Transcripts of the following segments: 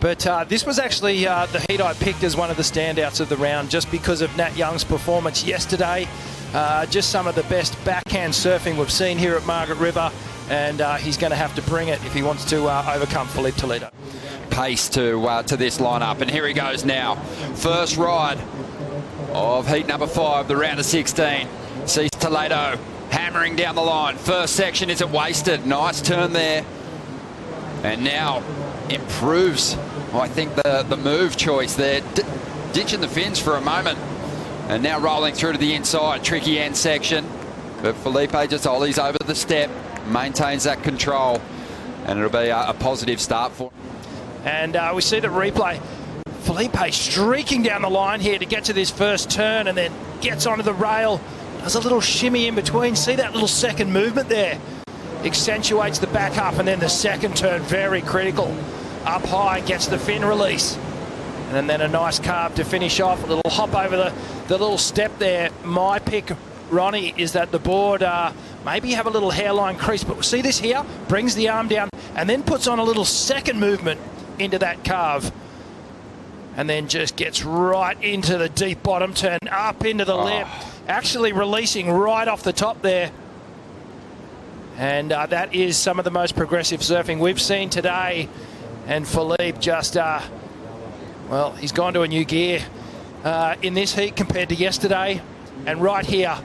But this was actually the heat I picked as one of the standouts of the round just because of Nat Young's performance yesterday. Just some of the best backhand surfing we've seen here at Margaret River, and he's going to have to bring it if he wants to overcome Filipe Toledo. Pace to this lineup, and here he goes now. First ride of heat number 5, the round of 16. Sees Toledo hammering down the line. First section isn't wasted. Nice turn there. And now improves, I think, the move choice there. Ditching the fins for a moment. And now rolling through to the inside. Tricky end section. But Felipe just ollies over the step. Maintains that control. And it'll be a positive start for him. And we see the replay. Felipe streaking down the line here to get to this first turn and then gets onto the rail. There's a little shimmy in between. See that little second movement there? Accentuates the back up, and then the second turn, very critical. Up high, gets the fin release. And then a nice carve to finish off. A little hop over the little step there. My pick, Ronnie, is that the board maybe have a little hairline crease. But see this here? Brings the arm down and then puts on a little second movement into that carve. And then just gets right into the deep bottom turn, up into the lip. Actually releasing right off the top there. And that is some of the most progressive surfing we've seen today. And Felipe just, well, he's gone to a new gear in this heat compared to yesterday. And right here,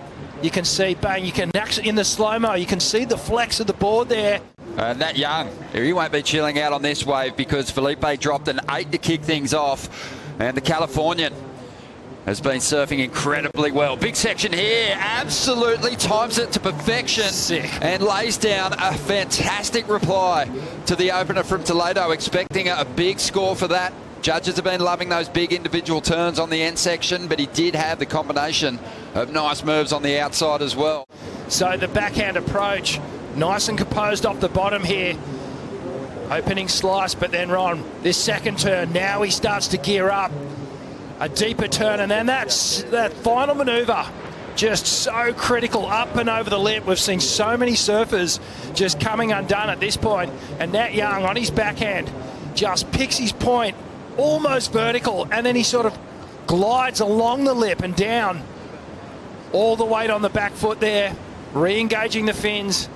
you can see, bang, you can actually, in the slow-mo, you can see the flex of the board there. Nat Young, he won't be chilling out on this wave because Felipe dropped an 8 to kick things off. And the Californian has been surfing incredibly well. Big section here, absolutely times it to perfection. Sick. And lays down a fantastic reply to the opener from Toledo, expecting a big score for that. Judges have been loving those big individual turns on the end section, but he did have the combination of nice moves on the outside as well. So the backhand approach, nice and composed off the bottom here. Opening slice, but then Ron, this second turn, now he starts to gear up. A deeper turn, and then that final manoeuvre, just so critical, up and over the lip. We've seen so many surfers just coming undone at this point, and Nat Young on his backhand just picks his point almost vertical, and then he sort of glides along the lip and down. All the weight on the back foot there, re-engaging the fins.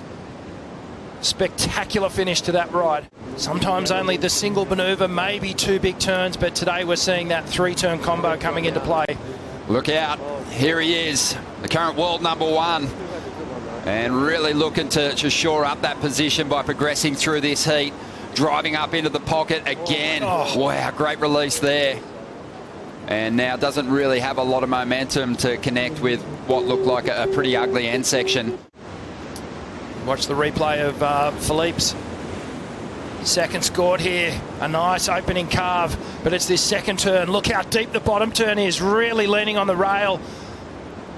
Spectacular finish to that ride. Sometimes only the single manoeuvre, maybe 2 big turns, but today we're seeing that 3-turn combo coming into play. Look out, here he is, the current world #1, and really looking to shore up that position by progressing through this heat, driving up into the pocket again. Oh. Wow, great release there. And now doesn't really have a lot of momentum to connect with what looked like a pretty ugly end section. Watch the replay of Felipe's second scored here. A nice opening carve, but it's this second turn. Look how deep the bottom turn is, really leaning on the rail.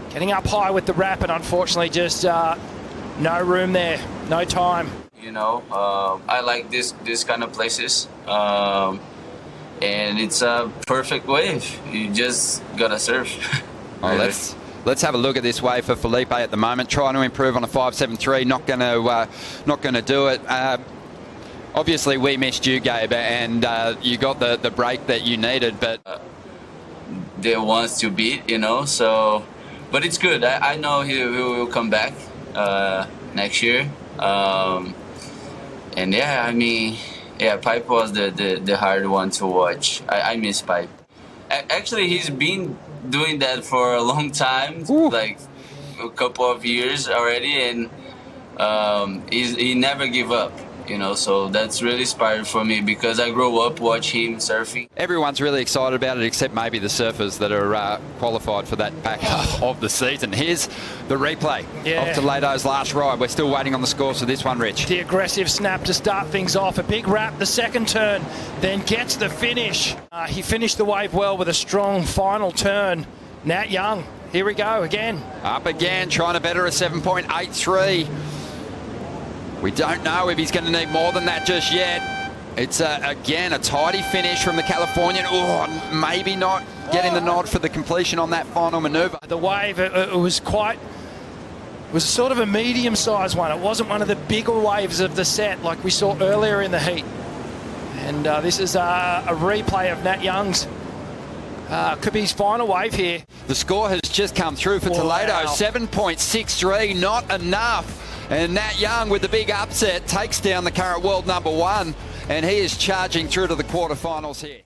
Getting up high with the wrap, and unfortunately just no room there, no time. You know, I like this kind of places. And it's a perfect wave. You just gotta surf. Oh, let's have a look at this wave for Felipe at the moment. Trying to improve on a 5.73. Not gonna do it. Obviously, we missed you, Gabe, and you got the break that you needed. But they wants to beat, you know. So, but it's good. I know he will come back next year. And yeah, I mean, yeah, Pipe was the hard one to watch. I miss Pipe. Actually, he's been doing that for a long time, like a couple of years already, and he never give up, you know. So that's really inspiring for me because I grew up watching him surfing. Everyone's really excited about it, except maybe the surfers that are qualified for that back half of the season. Here's the replay of Toledo's last ride. We're still waiting on the scores for this one, Rich. The aggressive snap to start things off. A big wrap, the second turn, then gets the finish. He finished the wave well with a strong final turn. Nat Young, here we go again. Up again, trying to better a 7.83. We don't know if he's going to need more than that just yet. It's, again, a tidy finish from the Californian. Oh, maybe not getting the nod for the completion on that final manoeuvre. The wave, it was sort of a medium-sized one. It wasn't one of the bigger waves of the set like we saw earlier in the heat. And this is a replay of Nat Young's. Could be his final wave here. The score has just come through for Toledo, 7.63, not enough. And Nat Young with the big upset takes down the current world number 1, and he is charging through to the quarterfinals here.